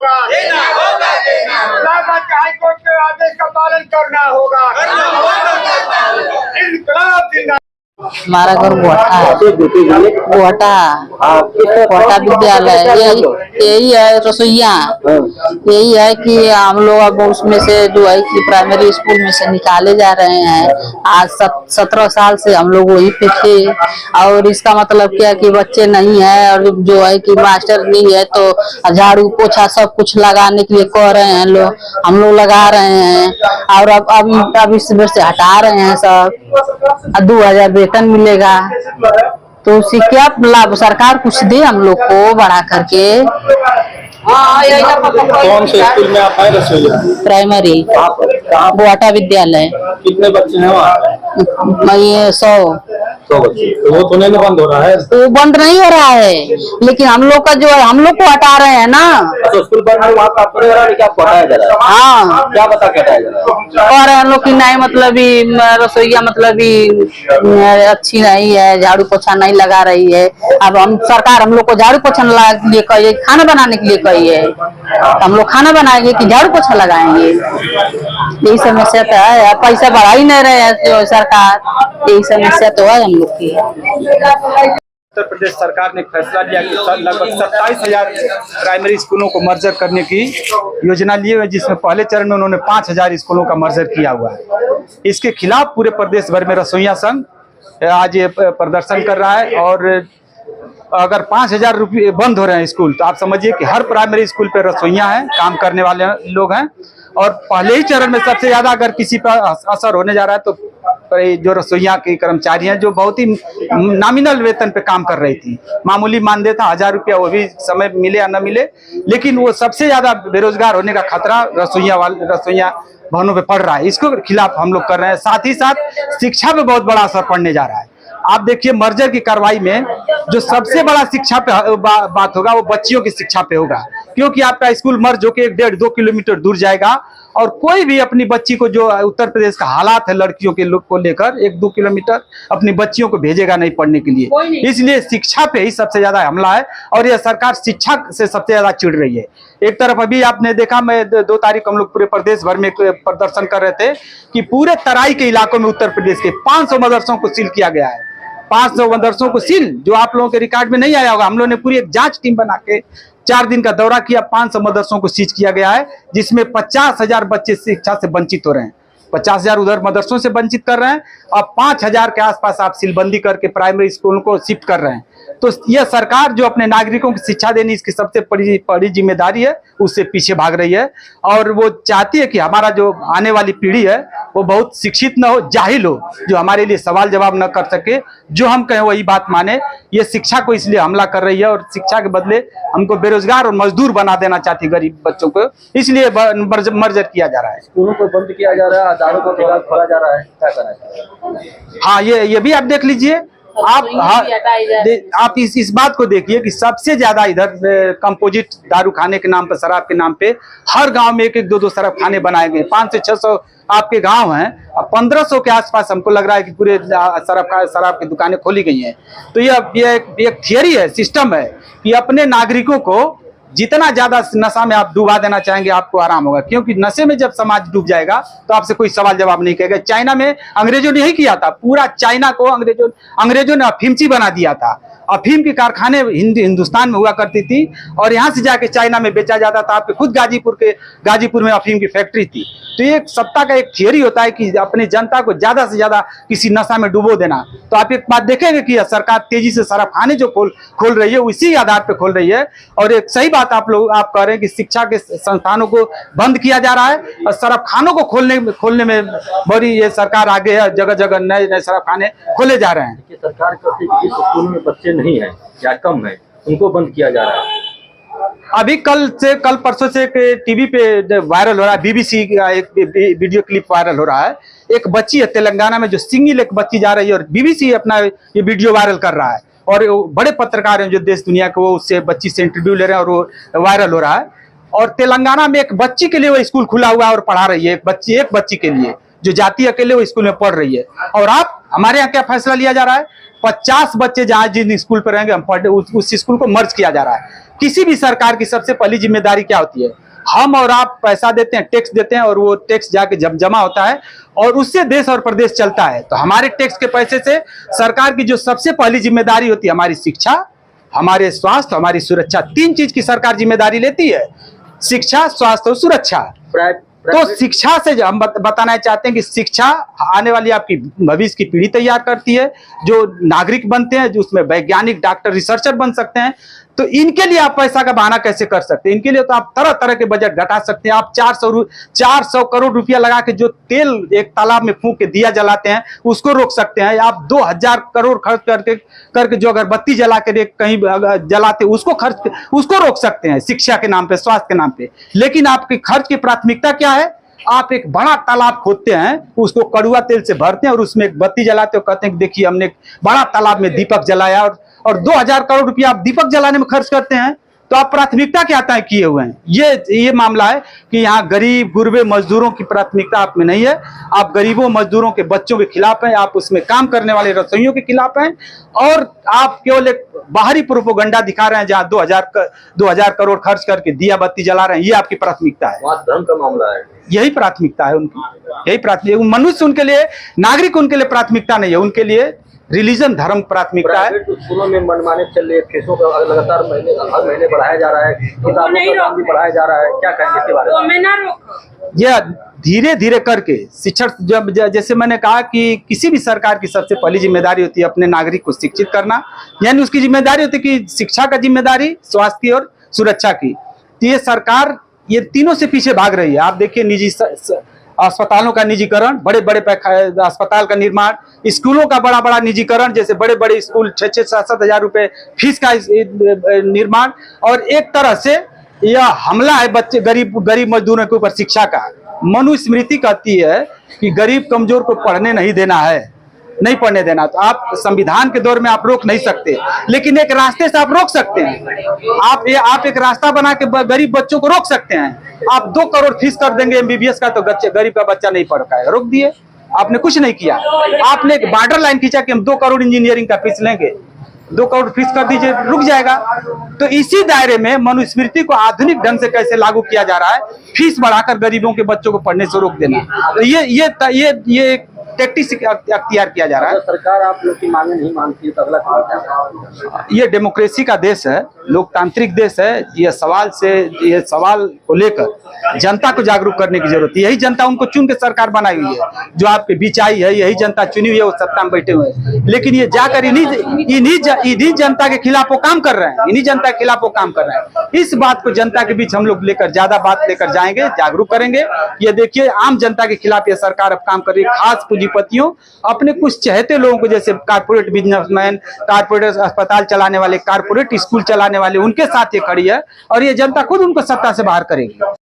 देना होगा। इलाहाबाद हाईकोर्ट के आदेश का पालन करना होगा। इनकलाब जिंदाबाद। हमारा घर गोहटा है, गोहटा विद्यालय यही है रसोईया। यही है कि हम लोग अब उसमें से जो है कि प्राइमरी स्कूल में से निकाले जा रहे हैं। आज 17 साल से हम लोग वही पे थे और इसका मतलब क्या कि बच्चे नहीं है और जो है कि मास्टर नहीं है तो झाड़ू पोछा सब कुछ लगाने के लिए कह रहे हैं लोग, हम लोग लगा रहे हैं और अब इस वर्ष से हटा रहे हैं सब। 2000 वेतन मिलेगा तो उससे क्या लाभ, सरकार कुछ दे हम लोग को बढ़ा करके। कौन से स्कूल में आप आए रसोईया? प्राइमरी गोहटा विद्यालय। कितने बच्चे हैं वहाँ? 100 बच्चे। तो वो तो नहीं बंद हो रहा है? वो बंद नहीं हो रहा है लेकिन हम लोग का जो है हम लोग को हटा रहे हैं ना। तो स्कूल बंद है वहाँ का आपको नहीं हो रहा है, क्या आपको हटाया जा रहा है? हाँ, क्या बता के हटाया जा रहा है? और हम लोग की नहीं मतलब रसोईया मतलब अच्छी नहीं है, झाड़ू पोछा नहीं लगा रही है। अब हम सरकार हम लोग को झाड़ू पोछा के लिए कही है, खाना बनाने के लिए कही है, हम लोग खाना बनाएंगे कि झाड़ू पोछा लगाएंगे। यही समस्या तो है, पैसा बढ़ा ही नहीं रहे हैं सरकार, यही समस्या तो है हम लोग की। उत्तर प्रदेश सरकार ने फैसला लिया कि लगभग 27,000 प्राइमरी स्कूलों को मर्जर करने की योजना लिए हुए, जिसमें पहले चरण में उन्होंने 5,000 स्कूलों का मर्जर किया हुआ है। इसके खिलाफ पूरे प्रदेश भर में रसोईया संघ आज ये प्रदर्शन कर रहा है और अगर 5,000 रुपये बंद हो रहे हैं स्कूल तो आप समझिए कि हर प्राइमरी स्कूल पे रसोईया हैं, काम करने वाले लोग हैं। और पहले ही चरण में सबसे ज्यादा अगर किसी पर असर होने जा रहा है तो जो रसोईया के कर्मचारी हैं, जो बहुत ही नॉमिनल वेतन पे काम कर रही थी, मामूली मानदेय था 1000 रुपया, वो भी समय मिले या न मिले, लेकिन वो सबसे ज्यादा बेरोजगार होने का खतरा रसोईया भवनों पे पड़ रहा है। इसके खिलाफ हम लोग कर रहे हैं। साथ ही साथ शिक्षा पे बहुत बड़ा असर पड़ने जा रहा है। आप देखिए मर्जर की कार्रवाई में जो सबसे बड़ा शिक्षा पे बात होगा वो बच्चियों की शिक्षा पे होगा, क्योंकि आपका स्कूल मर्ज होकर 1.5-2 किलोमीटर दूर जाएगा और कोई भी अपनी बच्ची को, जो उत्तर प्रदेश का हालात है लड़कियों के लोग को लेकर, 1-2 किलोमीटर अपनी बच्चियों को भेजेगा नहीं पढ़ने के लिए। इसलिए शिक्षा पे ही सबसे ज्यादा हमला है और यह सरकार शिक्षा से सबसे ज्यादा चिढ़ रही है। एक तरफ अभी आपने देखा, मैं 2 तारीख हम लोग पूरे प्रदेश भर में प्रदर्शन कर रहे थे कि पूरे तराई के इलाकों में उत्तर प्रदेश के 500 मदरसों को सील किया गया है। 500 मदरसों को सील, जो आप लोगों के रिकॉर्ड में नहीं आया होगा। हम लोगों ने पूरी एक जांच टीम बना के 4 दिन का दौरा किया, 500 मदरसों को सीज किया गया है, जिसमें 50,000 बच्चे शिक्षा से वंचित हो रहे हैं। 50,000 उधर मदरसों से वंचित कर रहे हैं और 5,000 के आसपास आप सीलबंदी करके प्राइमरी स्कूलों को शिफ्ट कर रहे हैं। तो यह सरकार जो अपने नागरिकों को शिक्षा देनी इसकी सबसे बड़ी जिम्मेदारी है, उससे पीछे भाग रही है और वो चाहती है कि हमारा जो आने वाली पीढ़ी है वो बहुत शिक्षित न हो, जाहिल हो, जो हमारे लिए सवाल जवाब न कर सके, जो हम कहें वही बात माने। ये शिक्षा को इसलिए हमला कर रही है और शिक्षा के बदले हमको बेरोजगार और मजदूर बना देना चाहती है गरीब बच्चों को, इसलिए मर्जर किया जा रहा है। स्कूलों को बंद किया जा रहा है, दारू को खोला जा रहा है, क्या करना है? हाँ, ये भी आप देख लीजिए। आप इस बात को देखिए कि सबसे ज्यादा इधर कंपोजिट दारू खाने के नाम पर, शराब के नाम पे हर गांव में 1-1, 2-2 शराब खाने बनाए गए। 500 से 600 आपके गांव हैं, अब 1500 के आसपास हमको लग रहा है कि पूरे शराब की दुकानें खोली गई हैं। तो ये एक थियरी है, सिस्टम है कि अपने नागरिकों को जितना ज्यादा नशा में आप डुबा देना चाहेंगे आपको आराम होगा, क्योंकि नशे में जब समाज डूब जाएगा तो आपसे कोई सवाल जवाब नहीं करेगा। चाइना में अंग्रेजों ने यही किया था, पूरा चाइना को अंग्रेजों ने अफीमची बना दिया था। अफीम के कारखाने हिंदुस्तान में हुआ करती थी और यहाँ से जाके चाइना में बेचा जाता था। आपके खुद गाजीपुर में अफीम की फैक्ट्री थी। तो ये एक सत्ता का एक थियरी होता है कि अपनी जनता को ज्यादा से ज्यादा किसी नशा में डुबो देना। तो आप एक बात देखेंगे कि सरकार तेजी से शराब खाने जो खोल रही है उसी आधार पे खोल रही है। और एक सही बात आप कह रहे हैं कि शिक्षा के संस्थानों को बंद किया जा रहा है और शराब खानों को खोलने में बड़ी ये सरकार आगे है। जगह जगह नए शराब खाने खोले जा रहे हैं। सरकार कहती है कि स्कूल में बच्चे नहीं है या कम है, उनको बंद किया जा रहा है। अभी कल परसों से एक टीवी पे वायरल हो रहा है, बीबीसी का एक वीडियो क्लिप वायरल हो रहा है। एक बच्ची है तेलंगाना में, जो सिंगल एक बच्ची जा रही है और बीबीसी अपना ये वीडियो वायरल कर रहा है और बड़े पत्रकार हैं जो देश दुनिया के, वो उससे बच्ची से इंटरव्यू ले रहे हैं और वो वायरल हो रहा है। और तेलंगाना में एक बच्ची के लिए वो स्कूल खुला हुआ है और पढ़ा रही है। एक बच्ची के लिए जो जाती अकेले वो स्कूल में पढ़ रही है। और आप हमारे यहाँ क्या फैसला लिया जा रहा है, 50 बच्चे जहाँ जिन स्कूल पर रहेंगे हम उस स्कूल को मर्ज किया जा रहा है। किसी भी सरकार की सबसे पहली जिम्मेदारी क्या होती है? हम और आप पैसा देते हैं, टैक्स देते हैं, और वो टैक्स जाके जब जमा होता है और उससे देश और प्रदेश चलता है। तो हमारे टैक्स के पैसे से सरकार की जो सबसे पहली जिम्मेदारी होती है, हमारी शिक्षा, हमारे स्वास्थ्य, हमारी सुरक्षा, 3 चीज की सरकार जिम्मेदारी लेती है, शिक्षा, स्वास्थ्य और सुरक्षा। तो शिक्षा से हम बताना चाहते हैं कि शिक्षा आने वाली आपकी भविष्य की पीढ़ी तैयार करती है, जो नागरिक बनते हैं, जो उसमें वैज्ञानिक, डॉक्टर, रिसर्चर बन सकते हैं। तो इनके लिए आप पैसा का बहाना कैसे कर सकते हैं? इनके लिए तो आप तरह तरह के बजट घटा सकते हैं। आप 400 करोड़ रुपया लगा के जो तेल एक तालाब में फूंक के दिया जलाते हैं उसको रोक सकते हैं। आप 2000 करोड़ खर्च करके जो अगरबत्ती जला के कहीं जलाते उसको रोक सकते हैं, शिक्षा के नाम पे, स्वास्थ्य के नाम पे। लेकिन आपके खर्च की प्राथमिकता क्या है? आप एक बड़ा तालाब खोदते हैं, उसको कड़ुआ तेल से भरते हैं और उसमें एक बत्ती जलाते हो, कहते हैं कि देखिए हमने एक बड़ा तालाब में दीपक जलाया, और 2000 करोड़ रुपया आप दीपक जलाने में खर्च करते हैं। तो आप प्राथमिकता क्या तय किए हुए हैं? ये मामला है कि यहाँ गरीब गुरबे मजदूरों की प्राथमिकता आप में नहीं है। आप गरीबों मजदूरों के बच्चों के खिलाफ हैं, आप उसमें काम करने वाले रसोइयों के खिलाफ हैं, और आप केवल एक बाहरी प्रोपोगंडा दिखा रहे हैं जहाँ 2000 करोड़ खर्च करके दिया बत्ती जला रहे हैं। ये आपकी प्राथमिकता है, धर्म का मामला है, यही प्राथमिकता है उनकी, यही प्राथमिकता। मनुष्य उनके लिए, नागरिक उनके लिए प्राथमिकता नहीं है, उनके लिए रिलीजन, धर्म प्राथमिकता है। स्कूलों में मनमाने चल रहे फीसों का लगातार हर महीने बढ़ाया जा रहा है, किताबों का दाम भी बढ़ाया जा रहा है, क्या कहेंगे इसके बारे में? यह धीरे धीरे करके शिक्षक, जब जैसे मैंने कहा कि किसी भी सरकार की सबसे पहली जिम्मेदारी होती है अपने नागरिक को शिक्षित करना, यानी उसकी जिम्मेदारी होती है कि शिक्षा का जिम्मेदारी, स्वास्थ्य और सुरक्षा की। तो ये सरकार ये तीनों से पीछे भाग रही है। आप देखिए निजी अस्पतालों का निजीकरण, बड़े बड़े अस्पताल का निर्माण, स्कूलों का बड़ा बड़ा निजीकरण, जैसे बड़े बड़े स्कूल 6-7 हजार रुपए फीस का निर्माण, और एक तरह से यह हमला है बच्चे गरीब मजदूरों के ऊपर शिक्षा का। मनुस्मृति कहती है कि गरीब कमजोर को पढ़ने नहीं देना है, नहीं पढ़ने देना। तो आप संविधान के दौर में आप रोक नहीं सकते, लेकिन एक रास्ते से आप रोक सकते हैं। आप एक रास्ता बना के गरीब बच्चों को रोक सकते हैं। आप 2 करोड़ फीस कर देंगे MBBS का, तो गरीब का बच्चा नहीं पढ़ पाएगा, रोक दिए। आपने कुछ नहीं किया, आपने एक बॉर्डर लाइन खींचा कि हम 2 करोड़ इंजीनियरिंग का फीस लेंगे, 2 करोड़ फीस कर दीजिए, रुक जाएगा। तो इसी दायरे में मनुस्मृति को आधुनिक ढंग से कैसे लागू किया जा रहा है, फीस बढ़ाकर गरीबों के बच्चों को पढ़ने से रोक देना। तो ये टैक्टिक्स अख्तियार किया जा रहा है। सरकार आप लोग की मांगे नहीं मानती है तो अगला क्या? ये डेमोक्रेसी का देश है, लोकतांत्रिक देश है। ये सवाल को लेकर जनता को जागरूक करने की जरूरत है। यही जनता उनको चुन के सरकार बनाई हुई है, जो आपके बीच आई है, यही जनता चुनी हुई है, वो सत्ता में बैठे हुए हैं। लेकिन ये जाकर इन्हीं जनता के खिलाफ वो काम कर रहे हैं, इन्हीं जनता के खिलाफ वो काम कर रहे हैं। इस बात को जनता के बीच हम लोग ज्यादा बात लेकर जाएंगे, जागरूक करेंगे। ये देखिए आम जनता के खिलाफ ये सरकार अब काम कर रही है। खास पूंजीपतियों, अपने कुछ चहेते लोगों को, जैसे कारपोरेट बिजनेसमैन, कारपोरेट अस्पताल चलाने वाले, कारपोरेट स्कूल चलाने वाले, उनके साथ ये खड़ी है, और ये जनता खुद उनको सत्ता से बाहर करेगी।